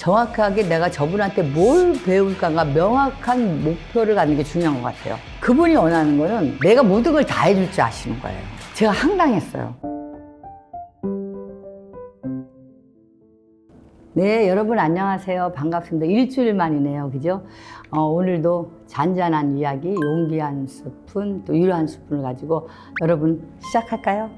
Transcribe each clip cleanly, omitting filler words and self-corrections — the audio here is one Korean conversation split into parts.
정확하게 내가 저분한테 뭘 배울까가 명확한 목표를 갖는 게 중요한 것 같아요. 그분이 원하는 거는 내가 모든 걸 다 해줄 줄 아시는 거예요. 제가 황당했어요. 네, 여러분 안녕하세요. 반갑습니다. 일주일 만이네요. 그죠? 오늘도 잔잔한 이야기, 용기 한 스푼, 또 위로 한 스푼을 가지고 여러분 시작할까요?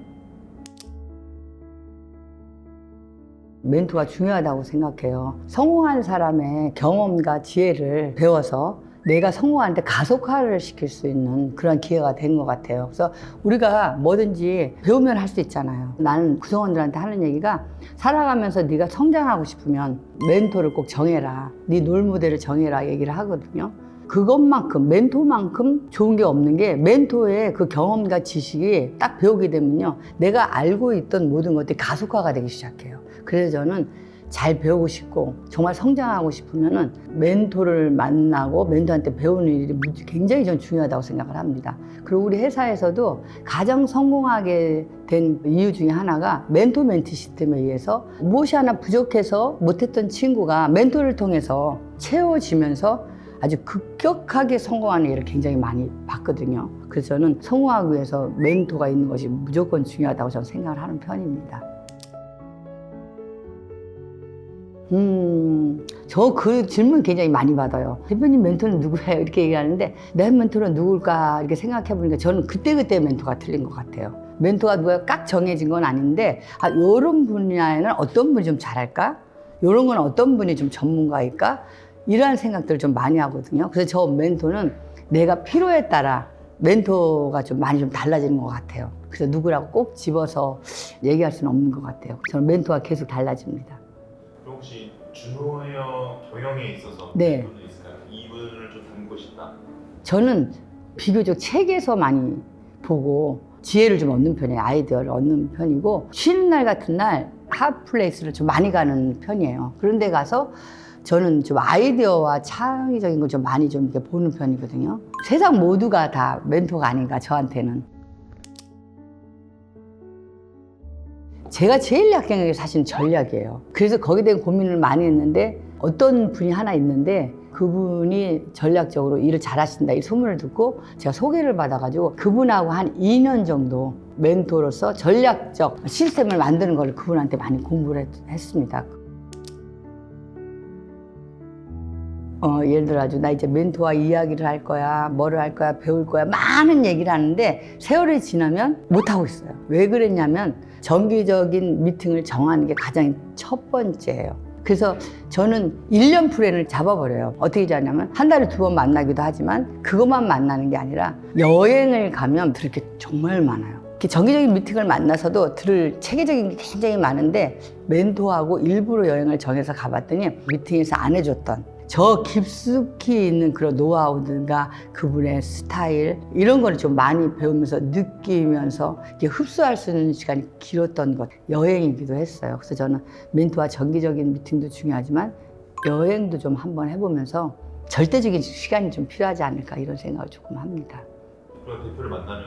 멘토가 중요하다고 생각해요. 성공한 사람의 경험과 지혜를 배워서 내가 성공하는데 가속화를 시킬 수 있는 그런 기회가 된 것 같아요. 그래서 우리가 뭐든지 배우면 할 수 있잖아요. 나는 구성원들한테 하는 얘기가 살아가면서 네가 성장하고 싶으면 멘토를 꼭 정해라. 네 롤모델을 정해라 얘기를 하거든요. 그것만큼, 멘토만큼 좋은 게 없는 게 멘토의 그 경험과 지식이 딱 배우게 되면요. 내가 알고 있던 모든 것들이 가속화가 되기 시작해요. 그래서 저는 잘 배우고 싶고 정말 성장하고 싶으면은 멘토를 만나고 멘토한테 배우는 일이 굉장히 전 중요하다고 생각을 합니다. 그리고 우리 회사에서도 가장 성공하게 된 이유 중에 하나가 멘토 멘티 시스템에 의해서 무엇이 하나 부족해서 못했던 친구가 멘토를 통해서 채워지면서 아주 급격하게 성공하는 일을 굉장히 많이 봤거든요. 그래서 저는 성공하기 위해서 멘토가 있는 것이 무조건 중요하다고 저는 생각을 하는 편입니다. 저 그 질문 굉장히 많이 받아요. 대표님 멘토는 누구예요? 이렇게 얘기하는데 내 멘토는 누굴까 이렇게 생각해 보니까 저는 그때그때 멘토가 틀린 것 같아요. 멘토가 누가 깍 정해진 건 아닌데 이런 분야에는 어떤 분이 좀 잘할까? 이런 건 어떤 분이 좀 전문가일까? 이러한 생각들을 좀 많이 하거든요. 그래서 저 멘토는 내가 필요에 따라 멘토가 좀 많이 좀 달라지는 것 같아요. 그래서 누구라고 꼭 집어서 얘기할 수는 없는 것 같아요. 저는 멘토가 계속 달라집니다. 그럼 혹시 준호형 경영에 있어서 네. 분이 있을까요? 이분을 좀 닮고 싶다. 저는 비교적 책에서 많이 보고 지혜를 좀 얻는 편이에요. 아이디어를 얻는 편이고 쉬는 날 같은 날 핫플레이스를 좀 많이 가는 편이에요. 그런 데 가서 저는 좀 아이디어와 창의적인 걸 좀 많이 좀 이렇게 보는 편이거든요. 세상 모두가 다 멘토가 아닌가 저한테는. 제가 제일 약한 게 사실 전략이에요. 그래서 거기에 대한 고민을 많이 했는데 어떤 분이 하나 있는데 그분이 전략적으로 일을 잘하신다 이 소문을 듣고 제가 소개를 받아가지고 그분하고 한 2년 정도 멘토로서 전략적 시스템을 만드는 걸 그분한테 많이 공부를 했습니다. 예를 들어 나 이제 멘토와 이야기를 할 거야, 뭐를 할 거야, 배울 거야 많은 얘기를 하는데 세월이 지나면 못하고 있어요. 왜 그랬냐면 정기적인 미팅을 정하는 게 가장 첫 번째예요. 그래서 저는 1년 플랜을 잡아버려요. 어떻게 하냐면 한 달에 2번 만나기도 하지만 그것만 만나는 게 아니라 여행을 가면 들을 게 정말 많아요. 이렇게 정기적인 미팅을 만나서도 들을 체계적인 게 굉장히 많은데 멘토하고 일부러 여행을 정해서 가봤더니 미팅에서 안 해줬던 저 깊숙이 있는 그런 노하우든가 그분의 스타일 이런 거를 좀 많이 배우면서 느끼면서 이렇게 흡수할 수 있는 시간이 길었던 것 여행이기도 했어요. 그래서 저는 멘토와 정기적인 미팅도 중요하지만 여행도 좀 한번 해보면서 절대적인 시간이 좀 필요하지 않을까 이런 생각을 조금 합니다. 그런 대표를 만나면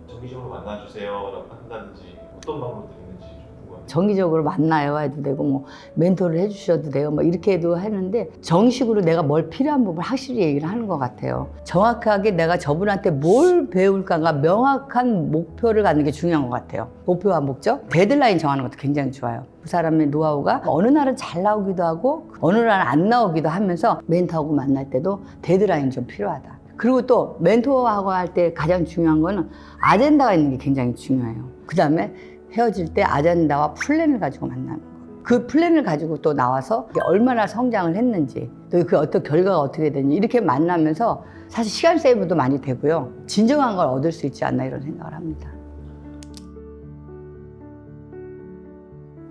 정기적으로 만나주세요라고 한다든지 어떤 방법들이 있는지 좀 궁금합니다. 정기적으로 만나요 해도 되고 뭐 멘토를 해주셔도 돼요 뭐 이렇게 해도 하는데 정식으로 내가 뭘 필요한 부분을 확실히 얘기를 하는 것 같아요. 정확하게 내가 저분한테 뭘 배울까가 명확한 목표를 갖는 게 중요한 것 같아요. 목표와 목적, 데드라인 정하는 것도 굉장히 좋아요. 그 사람의 노하우가 어느 날은 잘 나오기도 하고 어느 날은 안 나오기도 하면서 멘토하고 만날 때도 데드라인이 좀 필요하다. 그리고 또 멘토하고 할 때 가장 중요한 거는 아젠다가 있는 게 굉장히 중요해요. 그 다음에 헤어질 때 아젠다와 플랜을 가지고 만나는 거. 그 플랜을 가지고 또 나와서 얼마나 성장을 했는지 또 그 어떤 결과가 어떻게 됐는지 이렇게 만나면서 사실 시간 세이브도 많이 되고요. 진정한 걸 얻을 수 있지 않나 이런 생각을 합니다.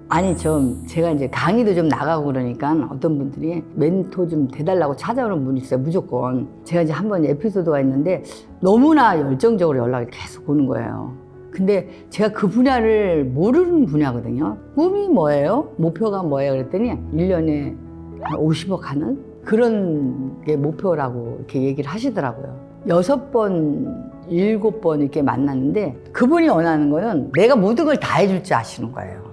아니 제가 이제 강의도 좀 나가고 그러니까 어떤 분들이 멘토 좀 돼달라고 찾아오는 분이 있어요. 무조건. 제가 이제 한번 에피소드가 있는데 너무나 열정적으로 연락이 계속 오는 거예요. 근데 제가 그 분야를 모르는 분야거든요. 꿈이 뭐예요? 목표가 뭐예요? 그랬더니 1년에 한 50억 하는 그런 게 목표라고 이렇게 얘기를 하시더라고요. 6번, 7번 이렇게 만났는데 그분이 원하는 거는 내가 모든 걸 다 해줄 줄 아시는 거예요.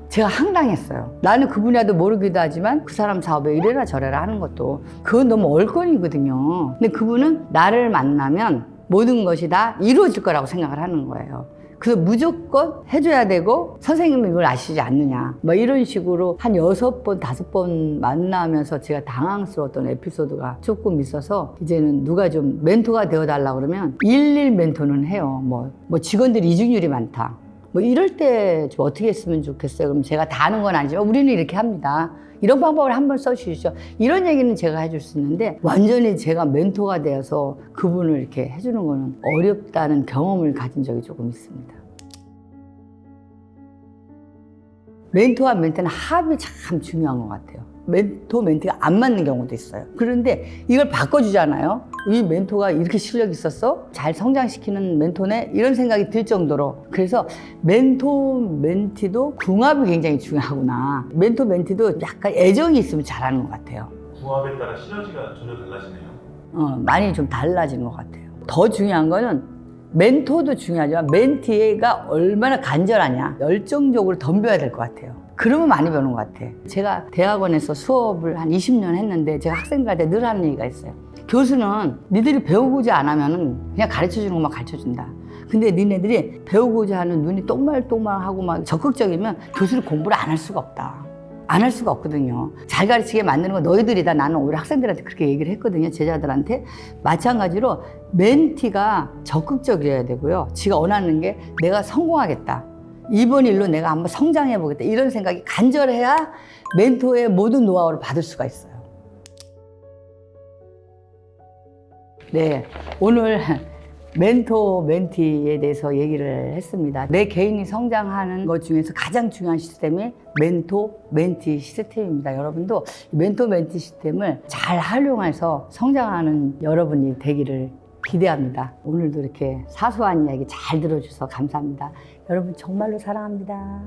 제가 황당했어요. 나는 그 분야도 모르기도 하지만 그 사람 사업에 이래라 저래라 하는 것도 그건 너무 얼건이거든요. 근데 그분은 나를 만나면 모든 것이 다 이루어질 거라고 생각을 하는 거예요. 그래서 무조건 해줘야 되고 선생님은 이걸 아시지 않느냐 뭐 이런 식으로 한 6번, 5번 만나면서 제가 당황스러웠던 에피소드가 조금 있어서 이제는 누가 좀 멘토가 되어달라고 그러면 일일 멘토는 해요. 뭐 직원들이 이중률이 많다. 뭐 이럴 때 좀 어떻게 했으면 좋겠어요. 그럼 제가 다 아는 건 아니지만 우리는 이렇게 합니다. 이런 방법을 한번 써주시죠. 이런 얘기는 제가 해줄 수 있는데 완전히 제가 멘토가 되어서 그분을 이렇게 해주는 거는 어렵다는 경험을 가진 적이 조금 있습니다. 멘토와 멘토는 합이 참 중요한 것 같아요. 멘토, 멘티가 안 맞는 경우도 있어요. 그런데 이걸 바꿔주잖아요. 이 멘토가 이렇게 실력이 있었어? 잘 성장시키는 멘토네? 이런 생각이 들 정도로. 그래서 멘토, 멘티도 궁합이 굉장히 중요하구나. 멘토, 멘티도 약간 애정이 있으면 잘하는 것 같아요. 궁합에 따라 시너지가 전혀 달라지네요. 많이 좀 달라지는 것 같아요. 더 중요한 거는 멘토도 중요하지만 멘티가 얼마나 간절하냐, 열정적으로 덤벼야 될 것 같아요. 그러면 많이 배우는 것 같아. 제가 대학원에서 수업을 한 20년 했는데 제가 학생들한테 늘 하는 얘기가 있어요. 교수는 니들이 배우고자 안 하면은 그냥 가르쳐 주는 것만 가르쳐 준다. 근데 니네들이 배우고자 하는 눈이 똥말똥말하고 막 적극적이면 교수는 공부를 안 할 수가 없다. 안 할 수가 없거든요. 잘 가르치게 만드는 건 너희들이다. 나는 오히려 학생들한테 그렇게 얘기를 했거든요. 제자들한테. 마찬가지로 멘티가 적극적이어야 되고요. 지가 원하는 게 내가 성공하겠다. 이번 일로 내가 한번 성장해 보겠다. 이런 생각이 간절해야 멘토의 모든 노하우를 받을 수가 있어요. 네, 오늘 멘토, 멘티에 대해서 얘기를 했습니다. 내 개인이 성장하는 것 중에서 가장 중요한 시스템이 멘토, 멘티 시스템입니다. 여러분도 멘토, 멘티 시스템을 잘 활용해서 성장하는 여러분이 되기를 기대합니다. 오늘도 이렇게 사소한 이야기 잘 들어주셔서 감사합니다. 여러분 정말로 사랑합니다.